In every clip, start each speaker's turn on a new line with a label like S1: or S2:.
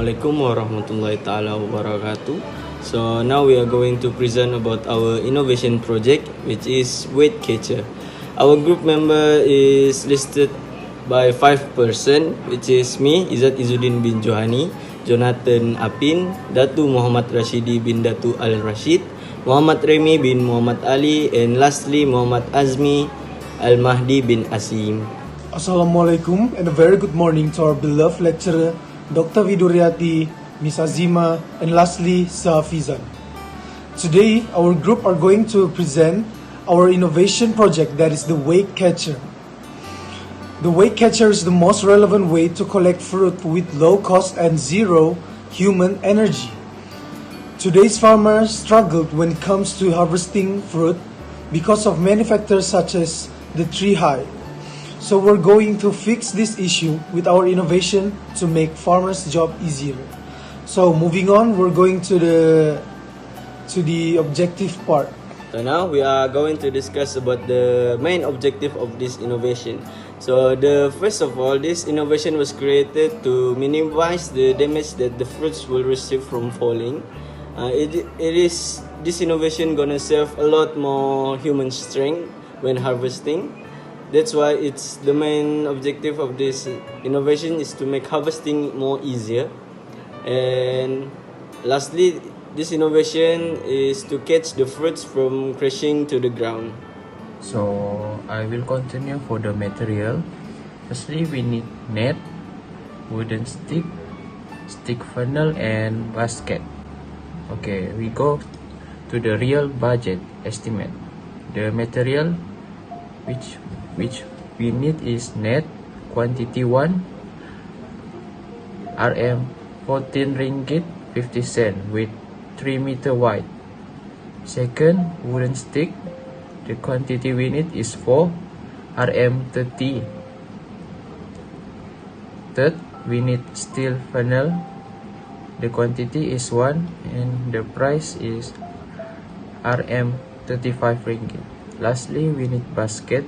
S1: Assalamualaikum warahmatullahi ta'ala wabarakatuh. So now we are going to present about our innovation project, which is weight catcher. Our group member is listed by 5 person, which is me, Izzat Izzuddin bin Johani, Jonathan Apin, Datu Muhammad Rashidi bin Datu Al Rashid, Muhammad Remy bin Muhammad Ali, and lastly Muhammad Azmi Al Mahdi bin Asim.
S2: Assalamualaikum and a very good morning to our beloved lecturer, Dr. Viduryati, Ms. Azima, and lastly, Sahafizan. Today, our group are going to present our innovation project, that is the weight catcher. The weight catcher is the most relevant way to collect fruit with low cost and zero human energy. Today's farmers struggled when it comes to harvesting fruit because of many factors such as the tree height. So we're going to fix this issue with our innovation to make farmers' job easier. So moving on, we're going to the objective part.
S1: So now we are going to discuss about the main objective of this innovation. So first of all, this innovation was created to minimize the damage that the fruits will receive from falling. This innovation gonna save a lot more human strength when harvesting. That's why it's the main objective of this innovation is to make harvesting more easier. And lastly, this innovation is to catch the fruits from crashing to the ground.
S3: So I will continue for the material. Firstly, we need net, wooden stick, stick funnel, and basket. Okay, we go to the real budget estimate. The material which we need is net, quantity 1, Rm 14 ringgit 50 cent with 3 meter wide. Second, wooden stick, the quantity we need is 4, Rm 30. Third, we need steel funnel, the quantity is 1 and the price is Rm 35 ringgit. Lastly, we need basket,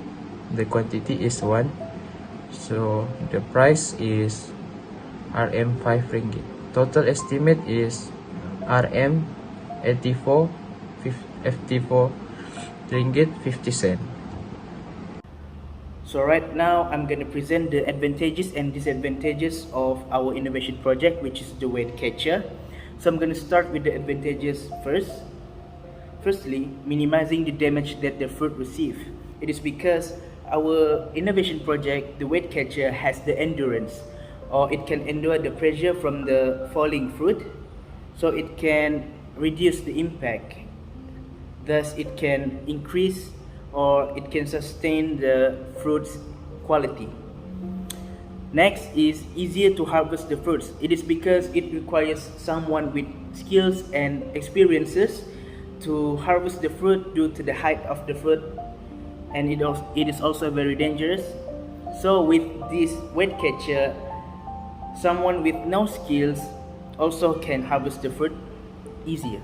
S3: the quantity is 1, so the price is Rm 5 ringgit. Total estimate is Rm 84 ringgit 50 cent.
S4: So right now I'm going to present the advantages and disadvantages of our innovation project, which is the weight catcher. So I'm going to start with the advantages first. Firstly, minimizing the damage that the fruit receive. It is because our innovation project, the weight catcher, has the endurance, or it can endure the pressure from the falling fruit, so it can reduce the impact. Thus, it can increase or it can sustain the fruit's quality. Next is easier to harvest the fruits. It is because it requires someone with skills and experiences to harvest the fruit due to the height of the fruit, and it is also very dangerous. So with this weight catcher, someone with no skills also can harvest the fruit easier.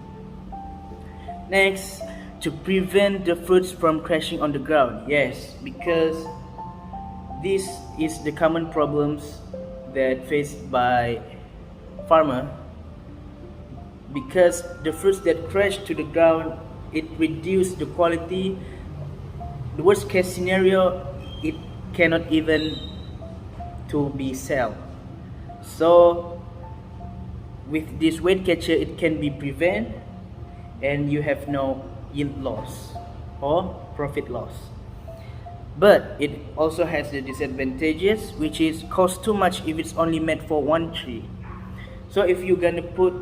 S4: Next, to prevent the fruits from crashing on the ground. Yes, because this is the common problems that faced by farmer. Because the fruits that crash to the ground, it reduces the quality. The worst case scenario, it cannot even to be sold. So with this weight catcher, it can be prevented and you have no yield loss or profit loss. But it also has the disadvantages, which is cost too much if it's only meant for one tree. So if you're gonna put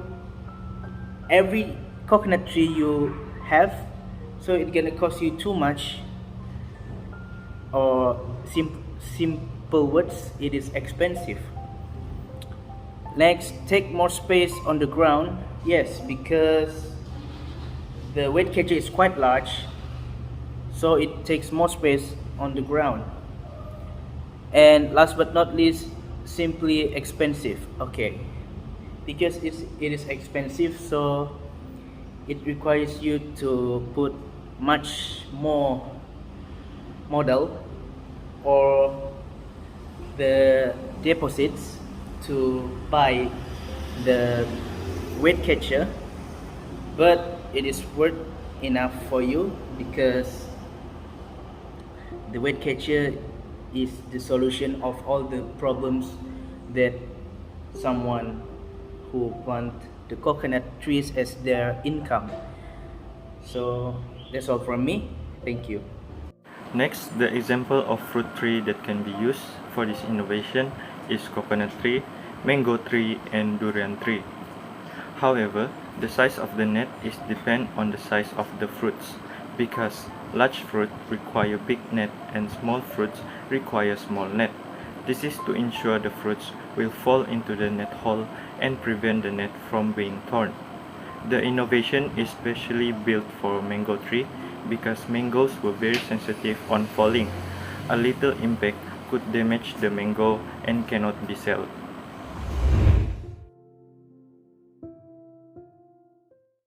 S4: every coconut tree you have, so it's gonna cost you too much, or simple words, it is expensive. Next, take more space on the ground. Yes, because the weight catcher is quite large, so it takes more space on the ground. And last but not least, simply expensive. Okay, because it is expensive, so it requires you to put much more model or the deposits to buy the weight catcher, but it is worth enough for you because the weight catcher is the solution of all the problems that someone who plant the coconut trees as their income. So that's all from me. Thank you.
S5: Next, the example of fruit tree that can be used for this innovation is coconut tree, mango tree, and durian tree. However, the size of the net is depend on the size of the fruits because large fruit require big net and small fruits require small net. This is to ensure the fruits will fall into the net hole and prevent the net from being torn. The innovation is specially built for mango tree because mangoes were very sensitive on falling. A little impact could damage the mango and cannot be sold.